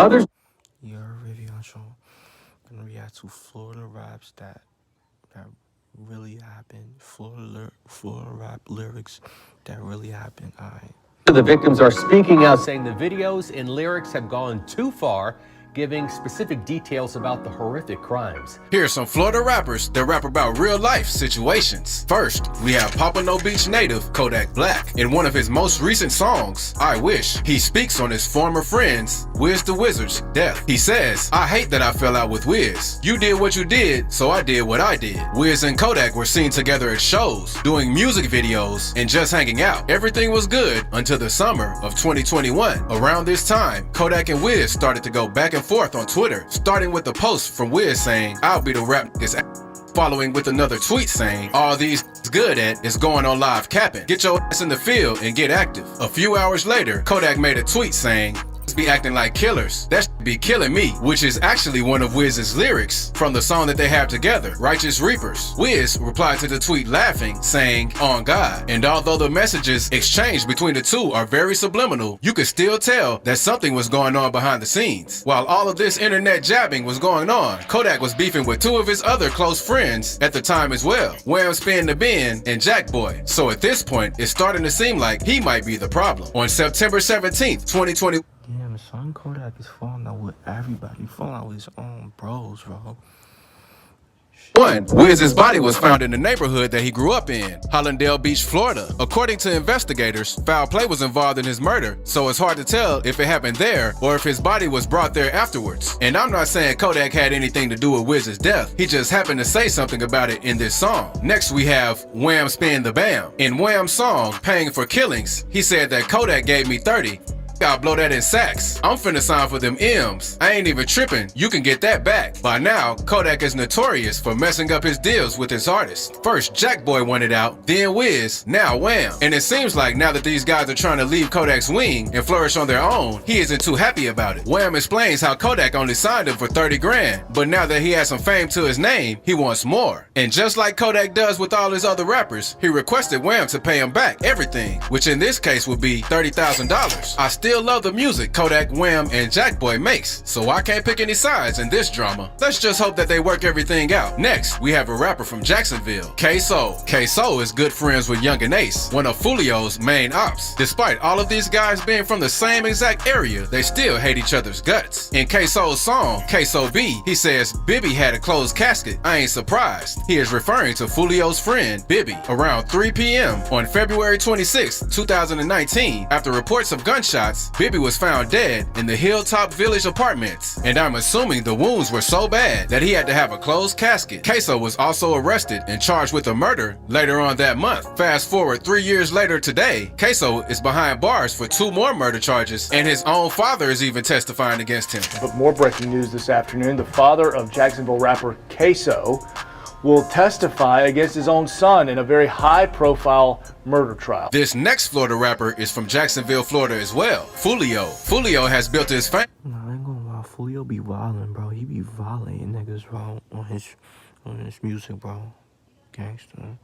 mother's... Your Rivian show gonna react to Florida raps that really happened. Florida rap lyrics that really happened. Alright. The victims are speaking out, saying the videos and lyrics have gone too far, giving specific details about the horrific crimes. Here's some Florida rappers that rap about real-life situations. First, we have Pompano Beach native Kodak Black. In one of his most recent songs, I Wish, he speaks on his former friends, Wiz the Wizard's death. He says, "I hate that I fell out with Wiz. You did what you did, so I did what I did." Wiz and Kodak were seen together at shows, doing music videos, and just hanging out. Everything was good until the summer of 2021. Around this time, Kodak and Wiz started to go back and forth on Twitter, starting with a post from Wiz saying, "I'll be the rap niggas," following with another tweet saying, "All these good at is going on live capping. Get your ass in the field and get active." A few hours later, Kodak made a tweet saying, "Be acting like killers. That should be killing me," which is actually one of Wiz's lyrics from the song that they have together, Righteous Reapers. Wiz replied to the tweet laughing, saying, "On God." And although the messages exchanged between the two are very subliminal, you could still tell that something was going on behind the scenes. While all of this internet jabbing was going on, Kodak was beefing with two of his other close friends at the time as well, Wham Spin the Ben and Jack Boy. So at this point, it's starting to seem like he might be the problem. On September 17th, 2020, Damn, son, Kodak is falling out with everybody. Falling out with his own bros, bro. Wiz's body was found in the neighborhood that he grew up in, Hollandale Beach, Florida. According to investigators, foul play was involved in his murder, so it's hard to tell if it happened there or if his body was brought there afterwards. And I'm not saying Kodak had anything to do with Wiz's death. He just happened to say something about it in this song. Next, we have Wham Spin the Bam. In Wham's song, Paying for Killings, he said that Kodak gave me 30. I'll blow that in sacks. I'm finna sign for them M's. I ain't even tripping. You can get that back. By now, Kodak is notorious for messing up his deals with his artists. First, Jack Boy wanted out, then Wiz, now Wham. And it seems like now that these guys are trying to leave Kodak's wing and flourish on their own, he isn't too happy about it. Wham explains how Kodak only signed him for 30 grand, but now that he has some fame to his name, he wants more. And just like Kodak does with all his other rappers, he requested Wham to pay him back everything, which in this case would be $30,000. I still love the music Kodak, Wham, and Jack Boy makes, so I can't pick any sides in this drama. Let's just hope that they work everything out. Next, we have a rapper from Jacksonville, K-Soul. K-Soul is good friends with Young and Ace, one of Foolio's main ops. Despite all of these guys being from the same exact area, they still hate each other's guts. In K-Soul's song, K-So B, he says, "Bibby had a closed casket. I ain't surprised." He is referring to Foolio's friend, Bibby. Around 3 p.m. on February 26, 2019, after reports of gunshots, Bibby was found dead in the Hilltop Village apartments, and I'm assuming the wounds were so bad that he had to have a closed casket. Queso was also arrested and charged with a murder later on that month. Fast forward 3 years later today, Queso is behind bars for 2 more murder charges, and his own father is even testifying against him. But more breaking news this afternoon. The father of Jacksonville rapper Queso will testify against his own son in a very high-profile murder trial. This next Florida rapper is from Jacksonville, Florida as well, Foolio. Foolio has built his fame. Nah, I ain't gonna lie, Foolio be wildin', bro. He be violating niggas, bro, on his music, bro. Gangsta.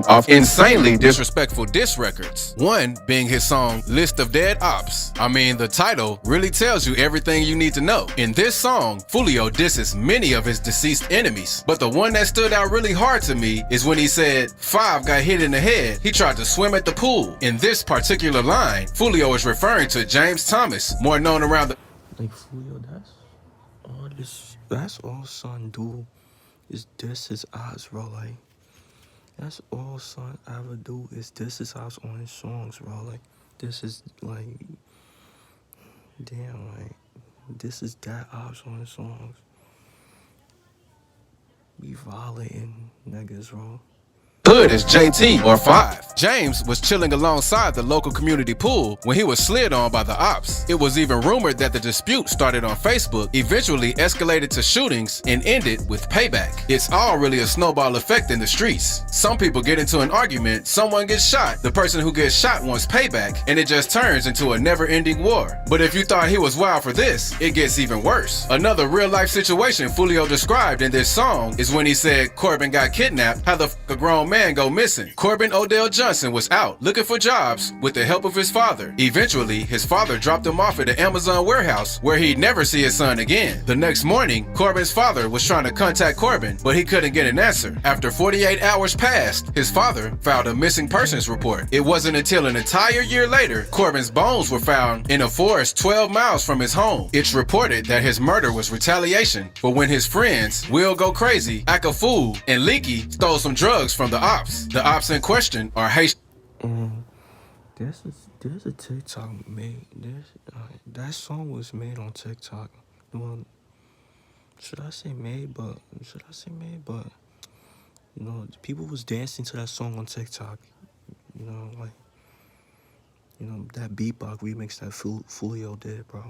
Off insanely disrespectful diss records. One being his song List of Dead Ops. I mean, the title really tells you everything you need to know. In this song, Foolio disses many of his deceased enemies, but the one that stood out really hard to me is when he said 5 got hit in the head. He tried to swim at the pool. In this particular line, Foolio is referring to James Thomas, more known around the Like, Foolio, that's all son do is diss his eyes, bro. Like, that's all son ever do is diss his eyes on his songs, bro. Like, this is like, damn, like, this is that ops on his songs. Be violating niggas, bro. hood as JT or 5. James was chilling alongside the local community pool when he was slid on by the ops. It was even rumored that the dispute started on Facebook, eventually escalated to shootings, and ended with payback. It's all really a snowball effect in the streets. Some people get into an argument, someone gets shot, the person who gets shot wants payback, and it just turns into a never-ending war. But if you thought he was wild for this, it gets even worse. Another real-life situation Foolio described in this song is when he said Corbin got kidnapped, how the f*** a grown man go missing. Corbin Odell Johnson was out looking for jobs with the help of his father. Eventually, his father dropped him off at the Amazon warehouse where he'd never see his son again. The next morning, Corbin's father was trying to contact Corbin, but he couldn't get an answer. After 48 hours passed, his father filed a missing persons report. It wasn't until an entire year later, Corbin's bones were found in a forest 12 miles from his home. It's reported that his murder was retaliation for when his friends, Will Go Crazy, Act a Fool, and Leaky stole some drugs from the ops. The ops in question are Haitian. There's a TikTok made. That song was made on TikTok. Well, should I say made? But you know, people was dancing to that song on TikTok. You know, like, you know, that beatbox remix that Fulio did, bro.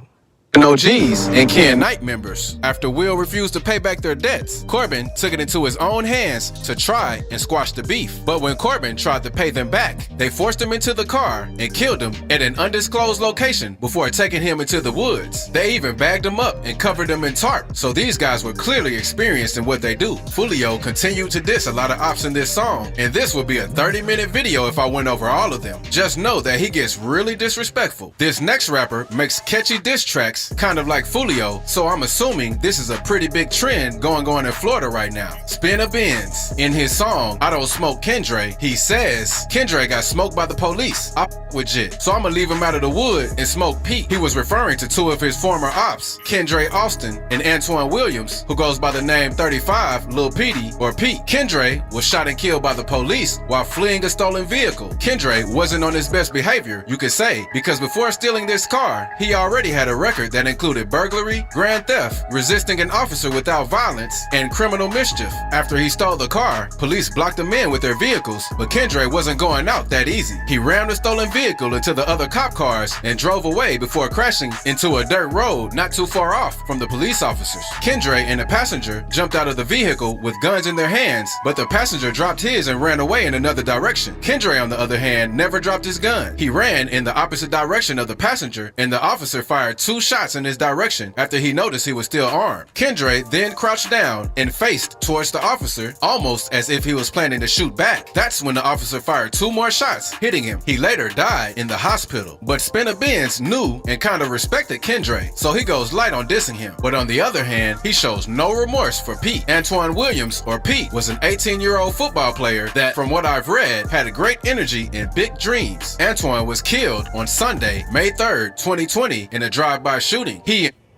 OGs and Ken Knight members. After Will refused to pay back their debts, Corbin took it into his own hands to try and squash the beef. But when Corbin tried to pay them back, they forced him into the car and killed him at an undisclosed location before taking him into the woods. They even bagged him up and covered him in tarp, so these guys were clearly experienced in what they do. Fulio continued to diss a lot of ops in this song, and this would be a 30-minute video if I went over all of them. Just know that he gets really disrespectful. This next rapper makes catchy diss tracks kind of like Fulio, so I'm assuming this is a pretty big trend going on in Florida right now. Spin a Benz. In his song, I Don't Smoke Kendra, he says, Kendra got smoked by the police. I with Jit, so I'ma leave him out of the wood and smoke Pete. He was referring to two of his former ops, Kendra Austin and Antoine Williams, who goes by the name 35, Lil Petey, or Pete. Kendra was shot and killed by the police while fleeing a stolen vehicle. Kendra wasn't on his best behavior, you could say, because before stealing this car, he already had a record that included burglary, grand theft, resisting an officer without violence, and criminal mischief. After he stole the car, police blocked him in with their vehicles, but Kendra wasn't going out that easy. He rammed the stolen vehicle into the other cop cars and drove away before crashing into a dirt road not too far off from the police officers. Kendra and the passenger jumped out of the vehicle with guns in their hands, but the passenger dropped his and ran away in another direction. Kendra, on the other hand, never dropped his gun. He ran in the opposite direction of the passenger, and the officer fired 2 shots in his direction after he noticed he was still armed. Kendra then crouched down and faced towards the officer, almost as if he was planning to shoot back. That's when the officer fired 2 more shots, hitting him. He later died in the hospital. But Spinner Benz knew and kind of respected Kendra, so he goes light on dissing him. But on the other hand, he shows no remorse for Pete. Antoine Williams, or Pete, was an 18-year-old football player that, from what I've read, had great energy and big dreams. Antoine was killed on Sunday, May 3rd, 2020, in a drive-by shooting.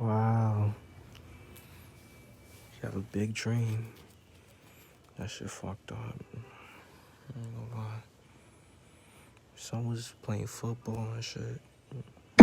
Wow. You have a big dream. That shit fucked up. I ain't gonna lie. Someone was playing football and shit.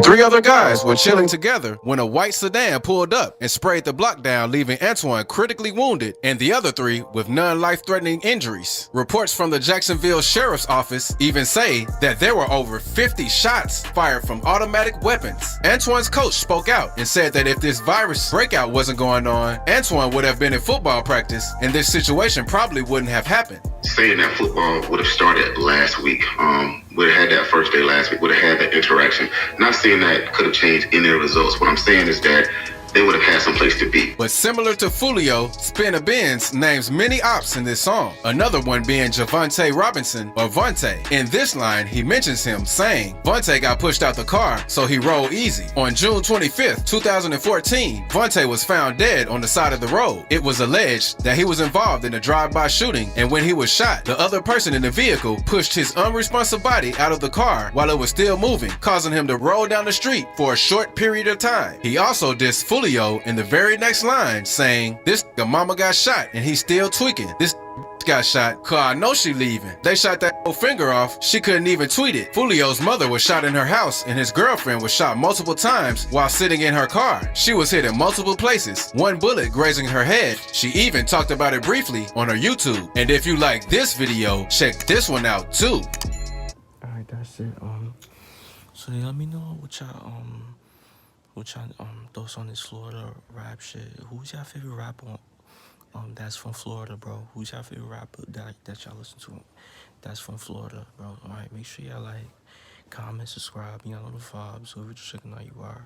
3 other guys were chilling together when a white sedan pulled up and sprayed the block down, leaving Antoine critically wounded and the other 3 with non-life-threatening injuries. Reports from the Jacksonville Sheriff's Office even say that there were over 50 shots fired from automatic weapons. Antoine's coach spoke out and said that if this virus breakout wasn't going on, Antoine would have been in football practice and this situation probably wouldn't have happened. Saying that football would have started last week, would have had that first day last week, would have had that interaction. Not saying that could have changed any of the results. What I'm saying is that they would have had some place to be. But similar to Fulio, Spinner Benz names many ops in this song, another one being Javante Robinson, or Vontae. In this line, he mentions him, saying, Vontae got pushed out the car, so he rolled easy. On June 25th, 2014, Vontae was found dead on the side of the road. It was alleged that he was involved in a drive-by shooting, and when he was shot, the other person in the vehicle pushed his unresponsive body out of the car while it was still moving, causing him to roll down the street for a short period of time. He also dissed Fulio in the very next line, saying, this mama got shot and he's still tweaking. This got shot, cause I know she leaving. They shot that whole finger off, she couldn't even tweet it. Fulio's mother was shot in her house and his girlfriend was shot multiple times while sitting in her car. She was hit in multiple places, 1 bullet grazing her head. She even talked about it briefly on her YouTube. And if you like this video, check this one out too. Alright, that's it. So let me know what y'all thoughts on this Florida rap shit. Who's your favorite rapper that's from Florida, bro? Who's your favorite rapper that y'all listen to that's from Florida, bro? Alright, make sure y'all like, comment, subscribe, you know the vibes. So if you're checking out, you are.